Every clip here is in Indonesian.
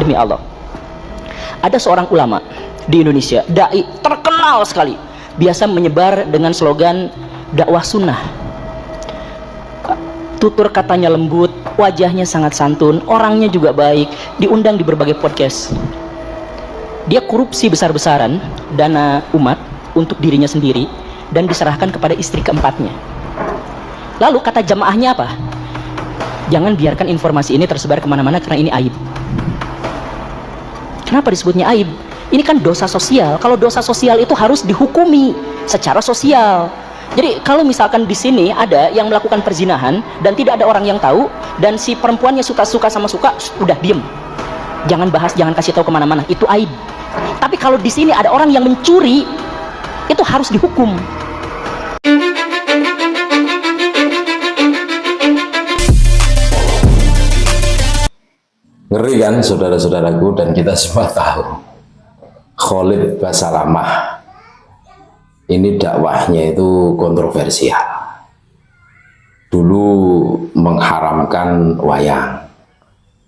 demi Allah. Ada seorang ulama di Indonesia, dai terkenal sekali, biasa menyebar dengan slogan dakwah sunnah. Tutur katanya lembut, wajahnya sangat santun, orangnya juga baik, diundang di berbagai podcast. Dia korupsi besar-besaran dana umat untuk dirinya sendiri dan diserahkan kepada istri keempatnya. Lalu kata jamaahnya apa? Jangan biarkan informasi ini tersebar kemana-mana karena ini aib. Kenapa disebutnya aib? Ini kan dosa sosial. Kalau dosa sosial itu harus dihukumi secara sosial. Jadi kalau misalkan di sini ada yang melakukan perzinahan dan tidak ada orang yang tahu, dan si perempuannya suka sama suka, udah diem, jangan bahas, jangan kasih tahu kemana-mana, itu aib. Tapi kalau di sini ada orang yang mencuri, itu harus dihukum. Ngeri kan saudara-saudaraku, dan kita semua tahu Khalid Basalamah ini dakwahnya itu kontroversial. Dulu mengharamkan wayang,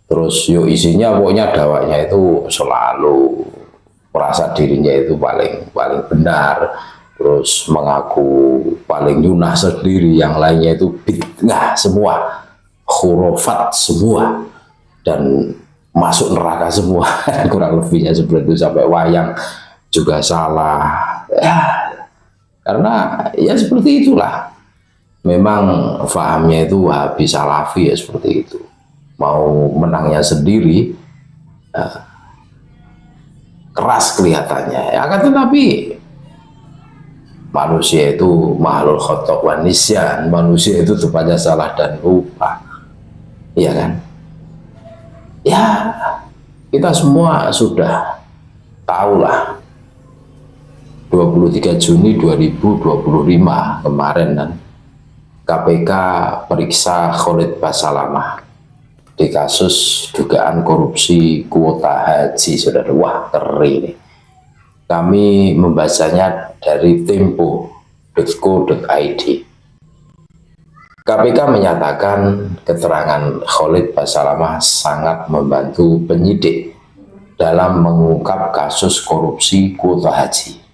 terus yuk isinya pokoknya dakwahnya itu selalu merasa dirinya itu paling benar, terus mengaku paling nyunah sendiri, yang lainnya itu bid'ah semua, khurafat semua, dan masuk neraka semua. Kurang lebihnya seperti itu, sampai wayang juga salah ya, karena ya seperti itulah memang fahamnya itu Wahabi Salafi ya, seperti itu, mau menangnya sendiri keras kelihatannya ya, akan tetapi manusia itu makhluk khotok wa nisyan, manusia itu banyak salah dan lupa, iya kan? Ya, kita semua sudah tahulah 23 Juni 2025 kemarin kan, KPK periksa Khalid Basalamah di kasus dugaan korupsi kuota haji, saudara. Wah, ngeri nih. Kami membacanya dari tempo.co.id. KPK menyatakan keterangan Khalid Basalamah sangat membantu penyidik dalam mengungkap kasus korupsi kuota haji.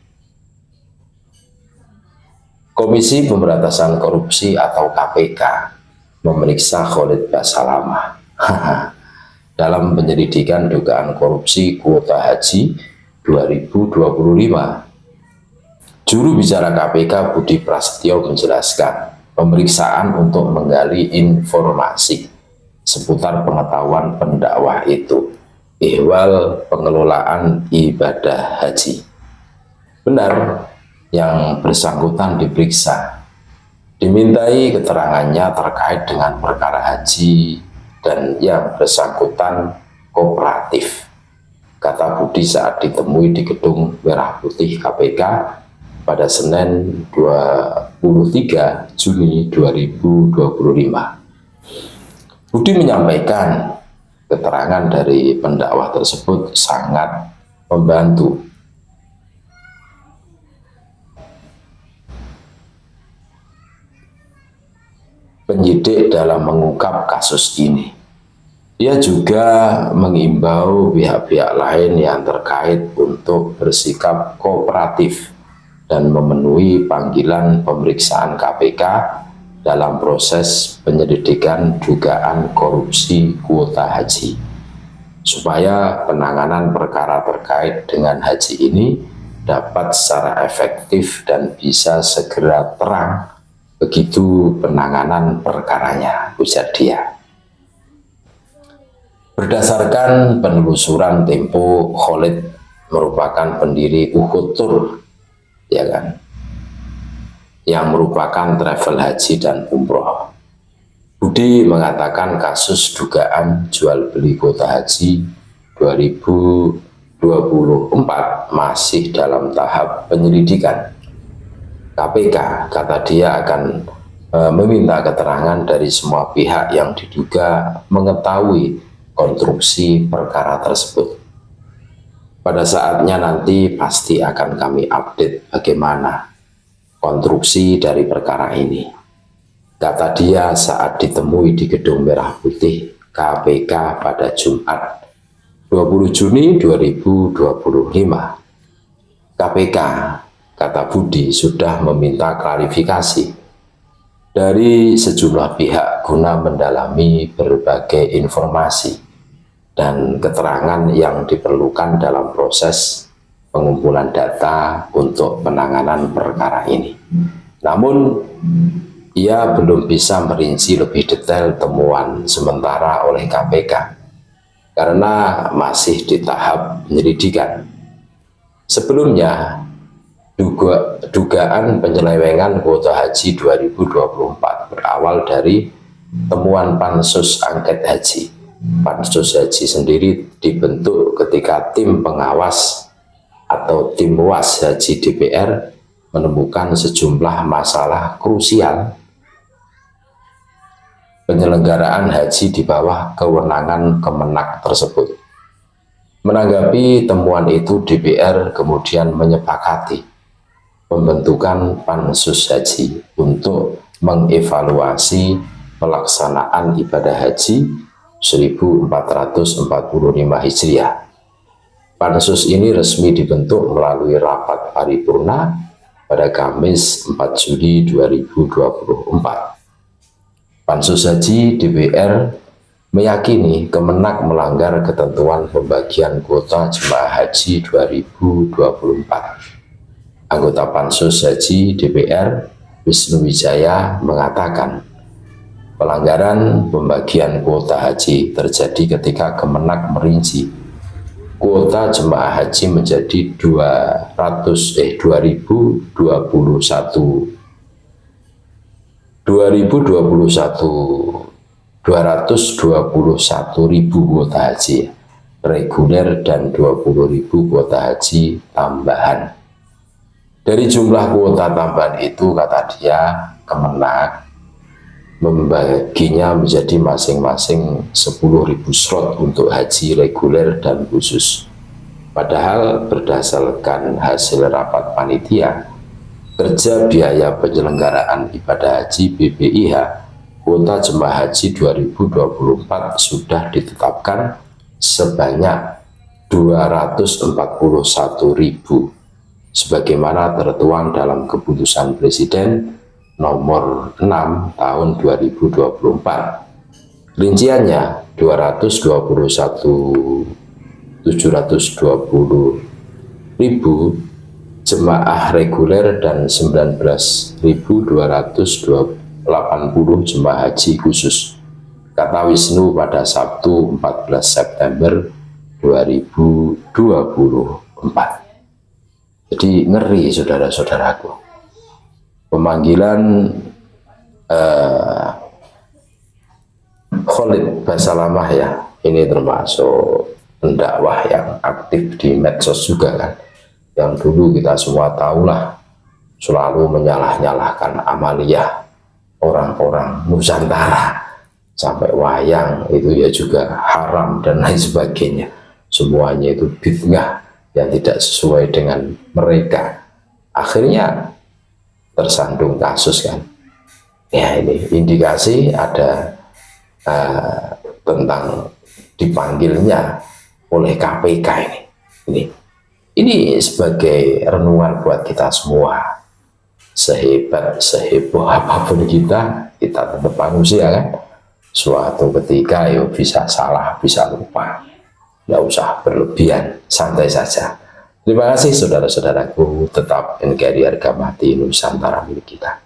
Komisi Pemberantasan Korupsi atau KPK memeriksa Khalid Basalamah dalam penyelidikan dugaan korupsi kuota haji 2025. Juru bicara KPK Budi Prasetyo menjelaskan, pemeriksaan untuk menggali informasi seputar pengetahuan pendakwah itu ihwal pengelolaan ibadah haji. Benar, yang bersangkutan diperiksa, dimintai keterangannya terkait dengan perkara haji, dan yang bersangkutan kooperatif, kata Budi saat ditemui di Gedung Merah Putih KPK pada Senin 23 Juni 2025. Budi menyampaikan keterangan dari pendakwah tersebut sangat membantu penyidik dalam mengungkap kasus ini. Dia juga mengimbau pihak-pihak lain yang terkait untuk bersikap kooperatif dan memenuhi panggilan pemeriksaan KPK dalam proses penyelidikan dugaan korupsi kuota haji, supaya penanganan perkara terkait dengan haji ini dapat secara efektif dan bisa segera terang begitu penanganan perkaranya, ujar dia. Berdasarkan penelusuran Tempo, Khalid merupakan pendiri Ukhutur, ya kan, yang merupakan travel haji dan umroh. Budi mengatakan kasus dugaan jual beli kuota haji 2024 masih dalam tahap penyelidikan. KPK, kata dia, akan meminta keterangan dari semua pihak yang diduga mengetahui konstruksi perkara tersebut. Pada saatnya nanti pasti akan kami update bagaimana konstruksi dari perkara ini, kata dia saat ditemui di Gedung Merah Putih KPK pada Jumat 20 Juni 2025, KPK, kata Budi, sudah meminta klarifikasi dari sejumlah pihak guna mendalami berbagai informasi dan keterangan yang diperlukan dalam proses pengumpulan data untuk penanganan perkara ini. Namun, ia belum bisa merinci lebih detail temuan sementara oleh KPK karena masih di tahap penyelidikan. Sebelumnya, dugaan penyelewengan kuota haji 2024 berawal dari temuan Pansus Angket Haji. Pansus Haji sendiri dibentuk ketika tim pengawas atau tim was haji DPR menemukan sejumlah masalah krusial penyelenggaraan haji di bawah kewenangan Kemenak tersebut. Menanggapi temuan itu, DPR kemudian menyepakati pembentukan Pansus Haji untuk mengevaluasi pelaksanaan ibadah haji 1445 Hijriah. Pansus ini resmi dibentuk melalui rapat paripurna pada Kamis 4 Juli 2024. Pansus Haji DPR meyakini Kemenak melanggar ketentuan pembagian kuota jemaah haji 2024. Anggota Pansus Haji DPR Wisnu Wijaya mengatakan pelanggaran pembagian kuota haji terjadi ketika Kemenak merinci kuota jemaah haji menjadi 221 ribu kuota haji reguler dan 20 ribu kuota haji tambahan. Dari jumlah kuota tambahan itu, kata dia, Kemenak membaginya menjadi masing-masing 10.000 slot untuk haji reguler dan khusus. Padahal berdasarkan hasil rapat panitia kerja biaya penyelenggaraan ibadah haji BPIH, kuota jemaah haji 2024 sudah ditetapkan sebanyak 241.000 sebagaimana tertuang dalam keputusan Presiden nomor 6 tahun 2024. Rinciannya 221.720.000 jemaah reguler dan 19.280 jemaah haji khusus, kata Wisnu pada Sabtu 14 September 2024. Jadi ngeri, saudara-saudaraku. Pemanggilan Khalid Basalamah ya, ini termasuk pendakwah yang aktif di medsos juga kan, yang dulu kita semua tahulah selalu menyalah-nyalahkan amaliyah orang-orang Nusantara, sampai wayang itu ya juga haram dan lain sebagainya, semuanya itu bid'ah yang tidak sesuai dengan mereka. Akhirnya tersandung kasus kan ya. Ini indikasi ada tentang dipanggilnya oleh KPK ini sebagai renungan buat kita semua. Sehebat seheboh apapun kita tetap manusia kan, suatu ketika ya bisa salah, bisa lupa. Nggak usah berlebihan, santai saja. Terima kasih saudara-saudaraku, tetap NKRI harga mati Nusantara milik kita.